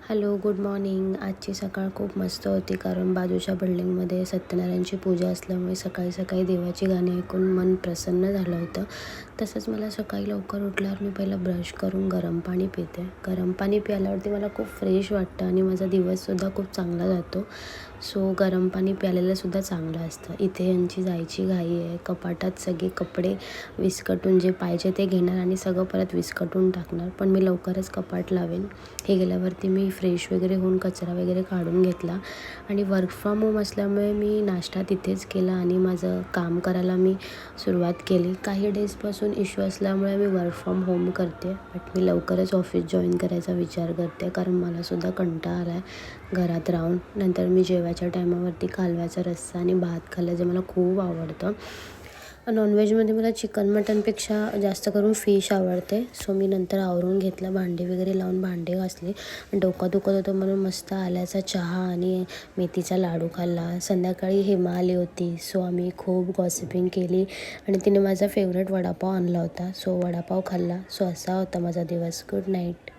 Hello, good morning. आजची सकाळ खूप मस्त होती कारण बाजूच्या बिल्डिंगमध्ये सत्यनारायणची पूजा असल्यामुळे सकाळी सकाळी देवाची गाणी ऐकून मन प्रसन्न झालं होतं. तसंच मला सकाळी लवकर उठल्यावर मी पहिलं ब्रश करून गरम पाणी पिते. गरम पाणी प्यायल्यावरती मला खूप फ्रेश वाटतं आणि माझा दिवससुद्धा खूप चांगला जातो. सो गरम पाणी प्यायलेलंसुद्धा चांगलं असतं. इथे यांची जायची घाई आहे. कपाटात सगळे कपडे विस्कटून जे पाहिजे ते घेणार आणि सगळं परत विस्कटून टाकणार. पण मी लवकरच कपाट लावेन. हे गेल्यावरती मी फ्रेश वगैरे होऊन कचरा वगैरे काढून घेतला आणि वर्क फ्रॉम होम असल्यामुळे मी नाश्ता तिथेच केला आणि माझं काम करायला मी सुरुवात केली. काही डेजपासून इश्यू असल्यामुळे मी वर्क फ्रॉम होम करते, बट मी लवकरच ऑफिस जॉईन करायचा विचार करते कारण मलासुद्धा कंटाळा आला आहे घरात राहून. नंतर मी जेवायच्या टायमावरती कालव्याचा रस्सा आणि भात खाल्लं जे मला खूप आवडतं. नॉनव्हेजमध्ये मला चिकन मटनपेक्षा जास्त करून फिश आवडते. सो मी नंतर आवरून घेतलं, भांडे वगैरे लावून भांडे घासले. डोकं दुखत होतं म्हणून मस्त आल्याचा चहा आणि मेथीचा लाडू खाल्ला. संध्याकाळी हेमा आली होती, सो आम्ही खूप गॉसिपिंग केली आणि तिने माझा फेवरेट वडापाव आणला होता. सो वडापाव खाल्ला. सो असा होता माझा दिवस. Good night.